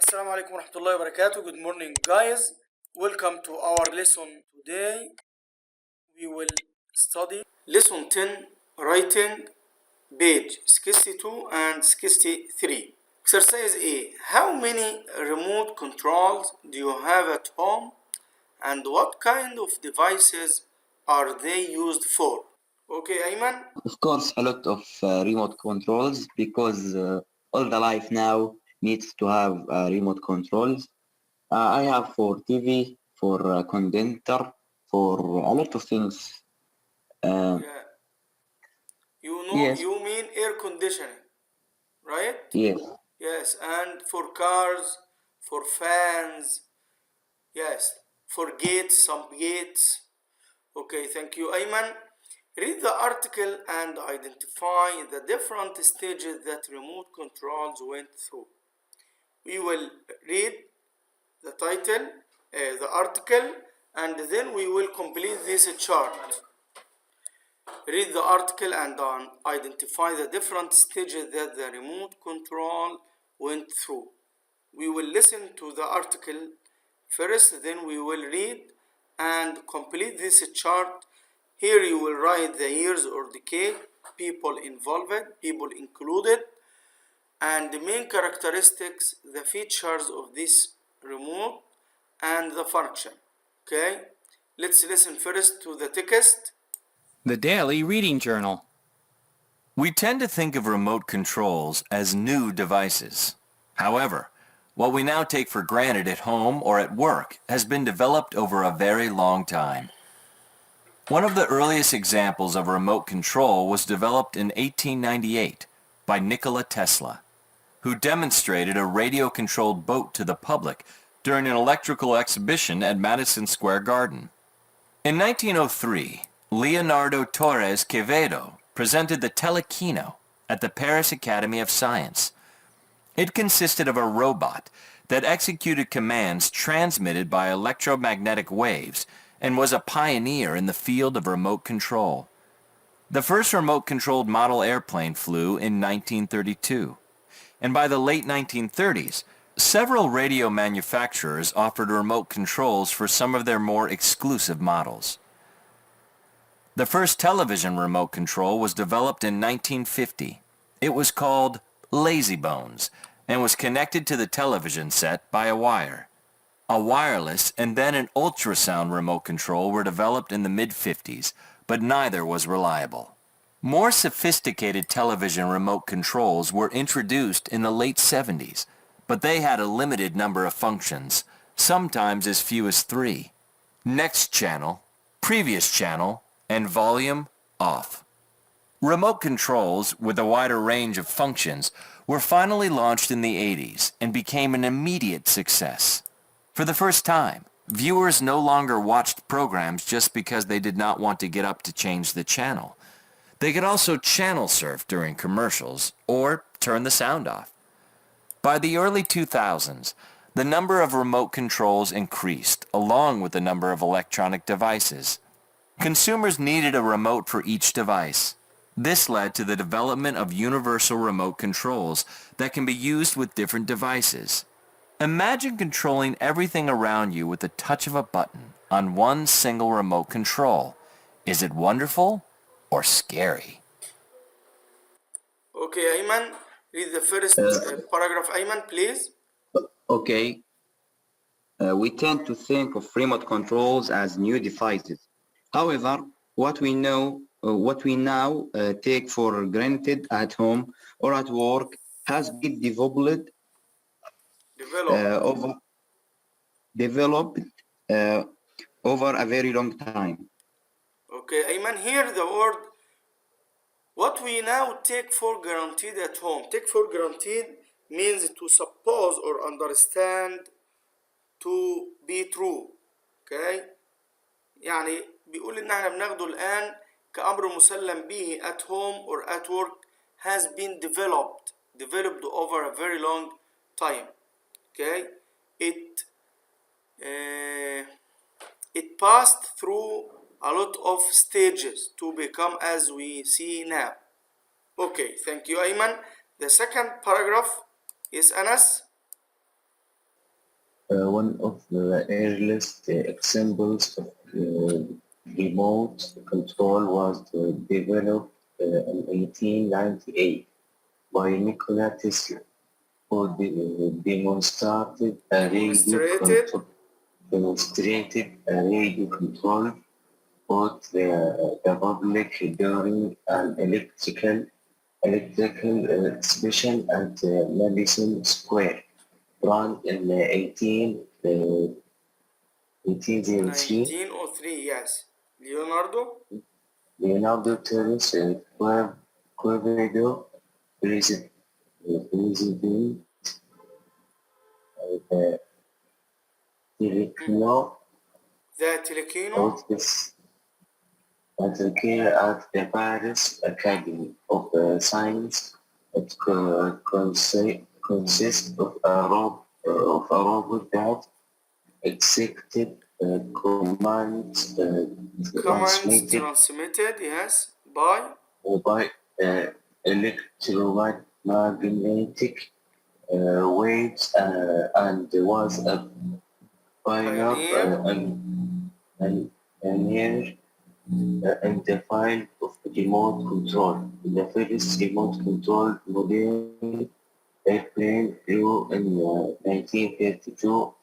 السلام عليكم ورحمة الله وبركاته. Good morning guys. Welcome to our lesson today. We will study lesson 10 writing page 62 and 63. Exercise A. How many remote controls do you have at home and what kind of devices are they used for? Okay, Ayman? Of course, a lot of remote controls because all the life now needs to have remote controls. I have for TV, for condenser, for a lot of things. Yeah. Yes. You mean air conditioning, right? Yes. Yes, and for cars, for fans, yes, for gates, some gates. Okay, thank you, Ayman. Read the article and identify the different stages that remote controls went through. We will read the title, the article, and then we will complete this chart. Read the article and identify the different stages that the remote control went through. We will listen to the article first, then we will read and complete this chart. Here you will write the years or decade, people involved, people included, and the main characteristics, the features of this remote and the function. Okay, let's listen first to the text. The Daily Reading Journal. We tend to think of remote controls as new devices. However, what we now take for granted at home or at work has been developed over a very long time. One of the earliest examples of remote control was developed in 1898 by Nikola Tesla, who demonstrated a radio-controlled boat to the public during an electrical exhibition at Madison Square Garden. In 1903, Leonardo Torres Quevedo presented the Telekino at the Paris Academy of Science. It consisted of a robot that executed commands transmitted by electromagnetic waves and was a pioneer in the field of remote control. The first remote-controlled model airplane flew in 1932, and by the late 1930s, several radio manufacturers offered remote controls for some of their more exclusive models. The first television remote control was developed in 1950. It was called Lazy Bones and was connected to the television set by a wire. A wireless and then an ultrasound remote control were developed in the mid-50s, but neither was reliable. More sophisticated television remote controls were introduced in the late 70s, but they had a limited number of functions, sometimes as few as 3. Next channel, previous channel, and volume off. Remote controls with a wider range of functions were finally launched in the 80s and became an immediate success. For the first time, viewers no longer watched programs just because they did not want to get up to change the channel. They could also channel surf during commercials or turn the sound off. By the early 2000s, the number of remote controls increased along with the number of electronic devices. Consumers needed a remote for each device. This led to the development of universal remote controls that can be used with different devices. Imagine controlling everything around you with the touch of a button on one single remote control. Is it wonderful or scary? Okay, Ayman, read the first paragraph, Ayman, please. Okay. We tend to think of remote controls as new devices. However, what we now take for granted at home or at work has been developed over a very long time. Okay, Ayman, here the word what we now take for granted at home. Take for granted means to suppose or understand to be true. Okay, يعني بيقول ان احنا بناخده الان كأمر مسلم به at home or at work has been developed over a very long time. Okay, it passed through a lot of stages to become as we see now. Okay, thank you, Ayman. The second paragraph is Anas. One of the earliest examples of remote control was developed in 1898 by Nikola Tesla, who demonstrated a radio control for the public during an electrical exhibition at Madison Square run in 1803. 1903, yes. Leonardo Torres Quevedo, president Telequino taught this at the Paris Academy of Science. It consists of a robot that executed commands transmitted, yes, by electromagnetic waves and was a pioneer in the field of remote control. The first remote control model airplane flew in 1932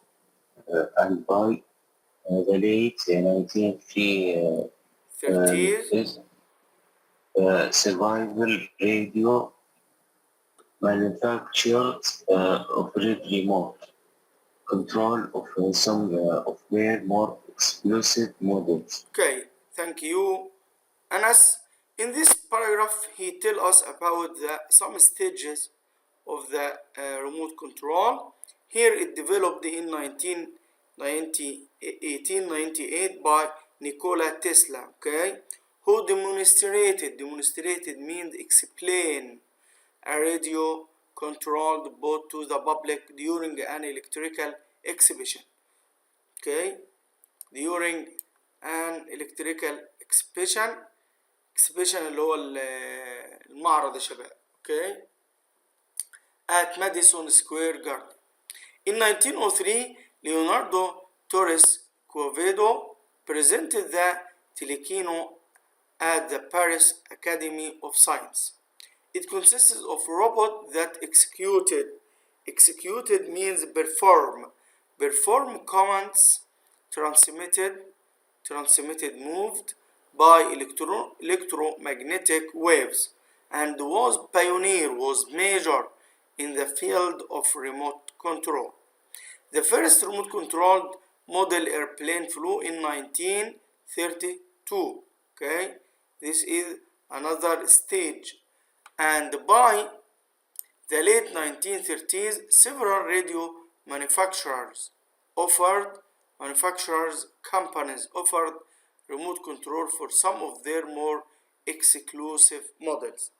and by the late 1930s, survival radio manufacturers offered remote control of some of their more exclusive models. Okay, thank you, Anas. In this paragraph, he tells us about some stages of the remote control. Here it developed in 1898 by Nikola Tesla, okay, who demonstrated means explain a radio controlled boat to the public during an electrical exhibition, okay, during an electrical exhibition اللي هو المعرض يا شباب، okay, at Madison Square Garden. In 1903, Leonardo Torres Quevedo presented the Telequino at the Paris Academy of Science. It consisted of a robot that executed means perform commands, transmitted moved by electromagnetic waves, and was major in the field of remote control. The first remote controlled model airplane flew in 1932. Okay, this is another stage, and by the late 1930s, several radio companies offered remote control for some of their more exclusive models.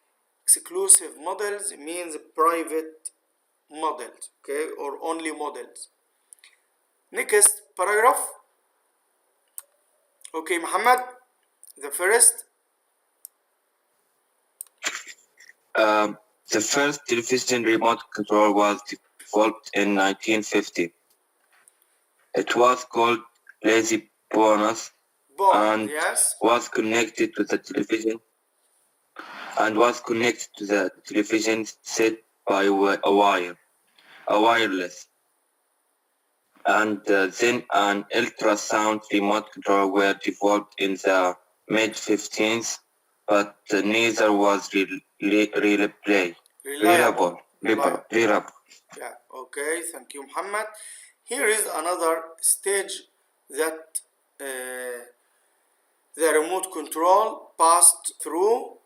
Exclusive models means private models, okay, or only models. Next paragraph. Okay, Muhammad, the first. The first television remote control was developed in 1950. It was called Lazy Bonus and yes, was connected to the television set by a wireless. And then an ultrasound remote control were developed in the mid-15th, but neither was reliable. Yeah, okay, thank you, Muhammad. Here is another stage that the remote control passed through.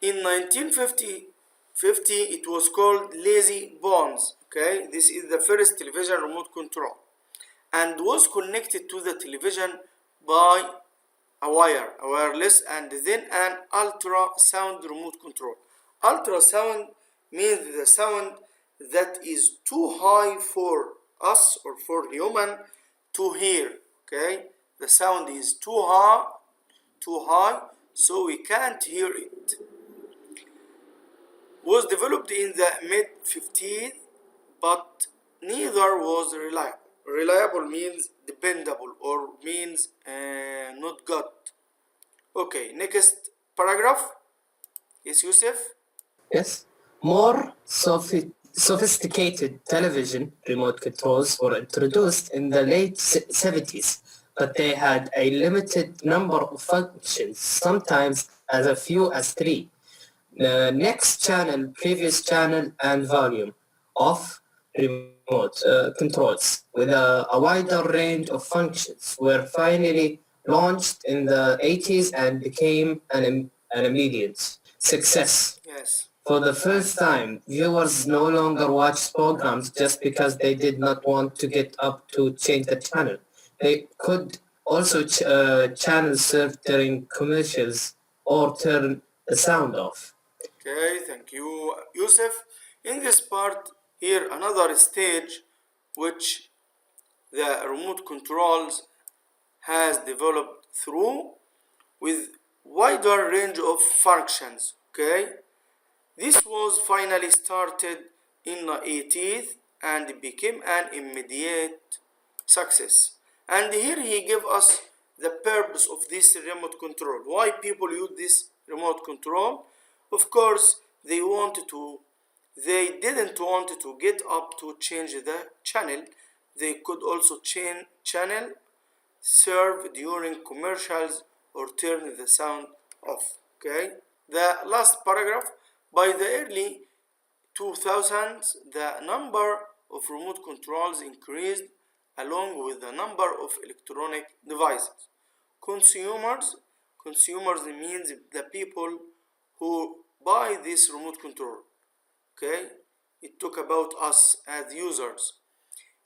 In 1950, it was called Lazy Bones. Okay, this is the first television remote control, and was connected to the television by a wireless, and then an ultrasound remote control. Ultrasound means the sound that is too high for us or for human to hear. Okay, the sound is too high, so we can't hear it. Was developed in the mid-50s, but neither was reliable. Reliable means dependable or means not good. Okay, next paragraph. Yes, Yusuf? Yes. More sophisticated television remote controls were introduced in the late 70s, but they had a limited number of functions, sometimes as few as 3. The next channel, previous channel, and volume of remote controls with a wider range of functions were finally launched in the 80s and became an immediate success. Yes. For the first time, viewers no longer watch programs just because they did not want to get up to change the channel. They could also channel surf during commercials or turn the sound off. Okay, thank you, Yusuf. In this part, here another stage which the remote controls has developed through with wider range of functions. Okay, this was finally started in the 80s and became an immediate success. And here he gave us the purpose of this remote control. Why people use this remote control? Of course, they didn't want to get up to change the channel. They could also change channel, serve during commercials, or turn the sound off. Okay, the last paragraph. By the early 2000s, the number of remote controls increased along with the number of electronic devices. Consumers means the people who buy this remote control. Okay, it talk about us as users.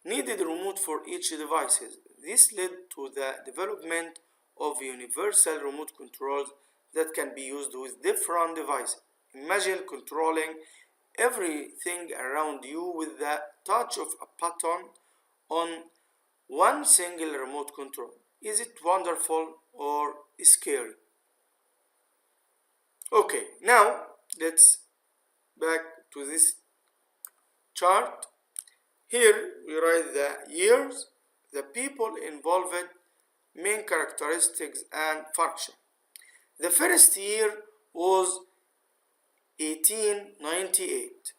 Needed remote for each device. This led to the development of universal remote controls that can be used with different devices. Imagine controlling everything around you with the touch of a button on one single remote control. Is it wonderful or scary? Okay, now let's back to this chart. Here we write the years, the people involved, main characteristics and function. The first year was 1898.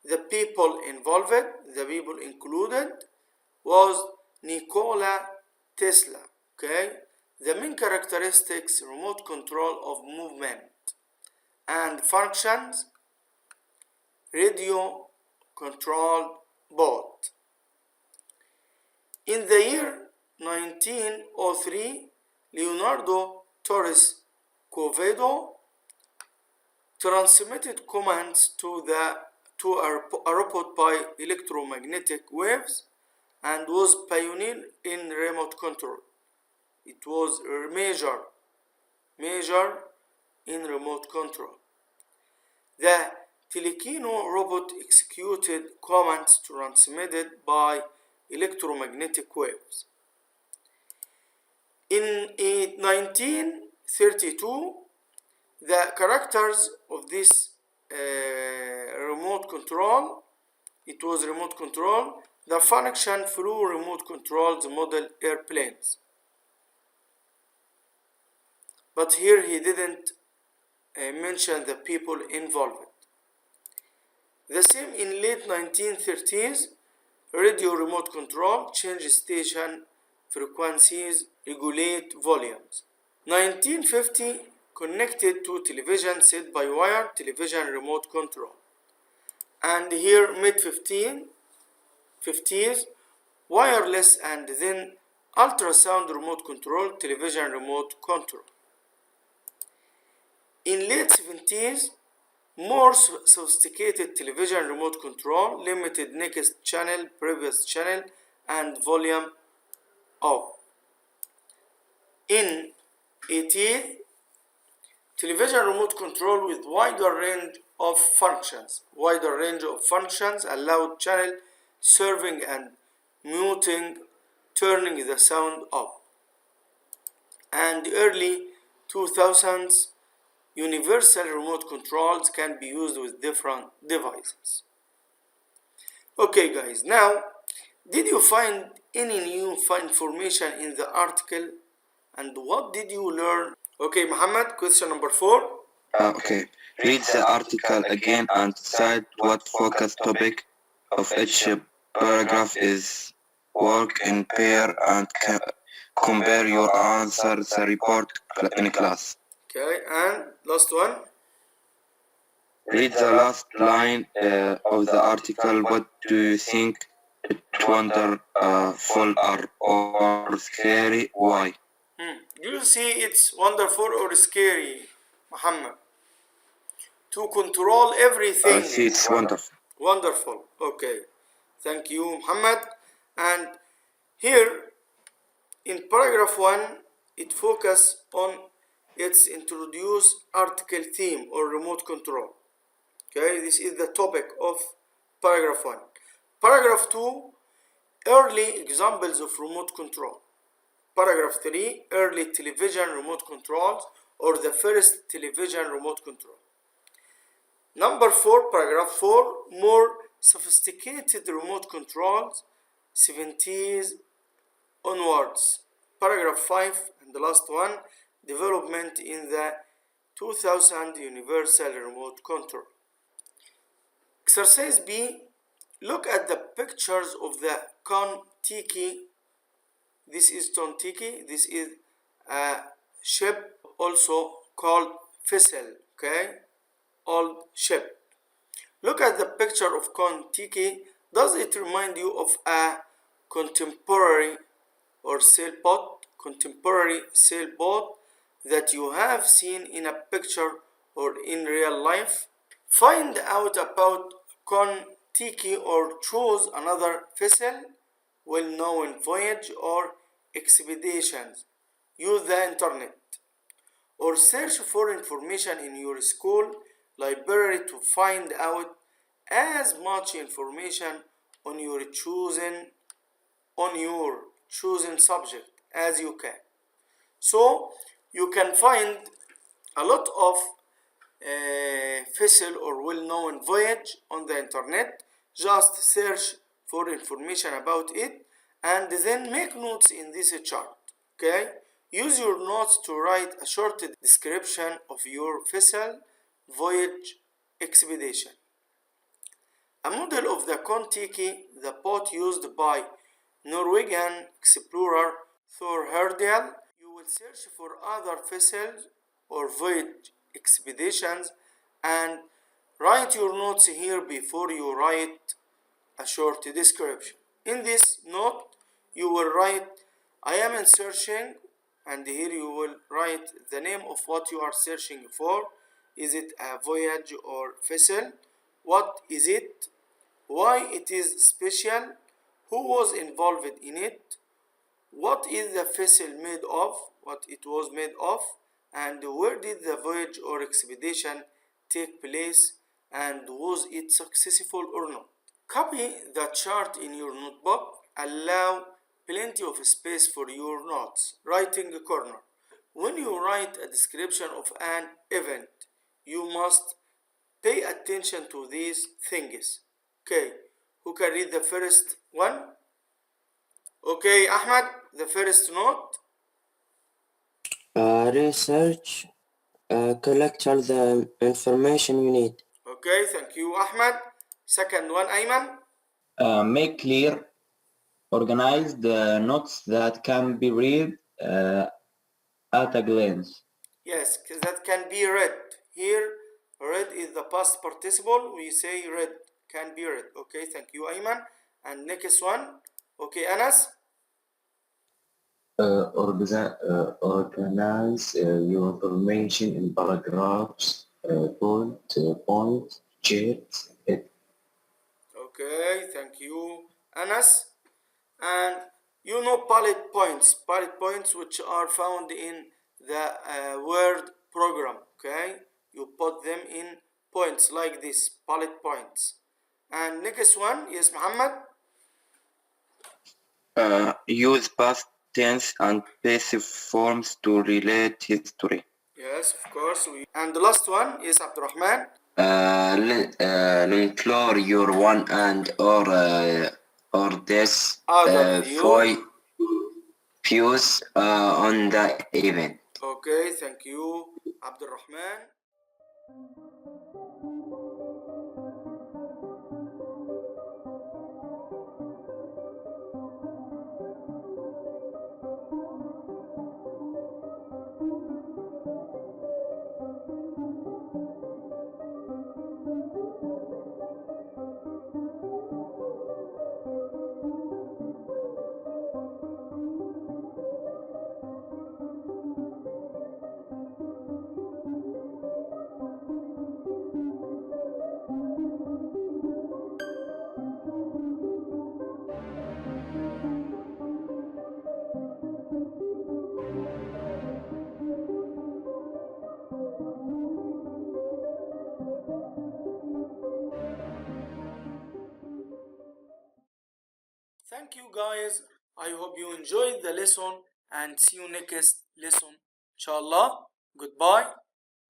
The people involved, the people included, was Nikola Tesla. Okay, the main characteristics: remote control of movement and functions, radio controlled boat. In the year 1903, Leonardo Torres Covedo transmitted commands to a robot by electromagnetic waves and was pioneer in remote control. It was major in remote control. The Telekino robot executed commands transmitted by electromagnetic waves. In 1932, the characters of this remote control, it was remote control, the function flew remote controlled model airplanes. But here he didn't mention the people involved. The same in late 1930s, radio remote control, change station frequencies, regulate volumes. 1950, connected to television set by wire television remote control. And here mid-50s, wireless and then ultrasound remote control, television remote control. In late 70s, more sophisticated television remote control, limited next channel, previous channel, and volume off. In 80s, television remote control with wider range of functions. Wider range of functions allowed channel serving and muting, turning the sound off. And early 2000s, universal remote controls can be used with different devices. Okay guys, now did you find any new information in the article and what did you learn? Okay Muhammad, question number 4. Okay. Read the article again and decide what focus topic of each paragraph is. Work in pair and compare your answers the report in class. Okay, and last one. Read the last line of the article. What do you think? It wonderful or scary? Why? Do you see it's wonderful or scary, Muhammad? To control everything. I see it's wonderful. Wonderful. Okay. Thank you, Muhammad. And here in paragraph 1, it focuses on its introduce article theme or remote control. Okay, this is the topic of paragraph 1. Paragraph 2, early examples of remote control. Paragraph 3, early television remote controls or the first television remote control. Number 4, paragraph 4, more sophisticated remote controls, 70s onwards. Paragraph 5 and the last one, development in the 2000 universal remote control. Exercise B, look at the pictures of the Kon-Tiki. This is Ton-Tiki. This is a ship also called vessel, okay? Old ship. Look at the picture of Kon-Tiki. Does it remind you of a contemporary sailboat that you have seen in a picture or in real life? Find out about Kon-Tiki or choose another vessel well-known voyage or expeditions. Use the internet or search for information in your school library to find out as much information on your chosen subject as you can. So you can find a lot of vessel or well-known voyage on the internet. Just search for information about it and then make notes in this chart. Okay, use your notes to write a short description of your vessel voyage expedition. A model of the Kon-Tiki, the boat used by Norwegian explorer Thor Heyerdahl. You will search for other vessels or voyage expeditions and write your notes here before you write a short description. In this note, you will write I am in searching, and here you will write the name of what you are searching for. Is it a voyage or vessel? What is it? Why it is special? Who was involved in it? What is the vessel made of? What it was made of? And where did the voyage or expedition take place? And was it successful or not? Copy the chart in your notebook. Allow plenty of space for your notes. Writing corner. When you write a description of an event, you must pay attention to these things. Okay, who can read the first one? Okay, Ahmad, the first note. Research, collect all the information you need. Okay, thank you, Ahmad. Second one, Ayman. Make clear, organized notes that can be read at a glance. Yes, that can be read. Here, read is the past participle. We say read, can be read. Okay, thank you, Ayman. And next one. Okay, Anas. Organize your information in paragraphs, point, charts, Okay, thank you, Anas. And you know bullet points which are found in the Word program. Okay, you put them in points like this, bullet points. And next one, yes, Muhammad. Use past tense and passive forms to relate history. Yes, of course. And the last one is Abdurrahman. Include your one and or this other view. views on the event. Okay, thank you, Abdulrahman. Thank you guys. I hope you enjoyed the lesson and see you next lesson. Inshallah. Goodbye.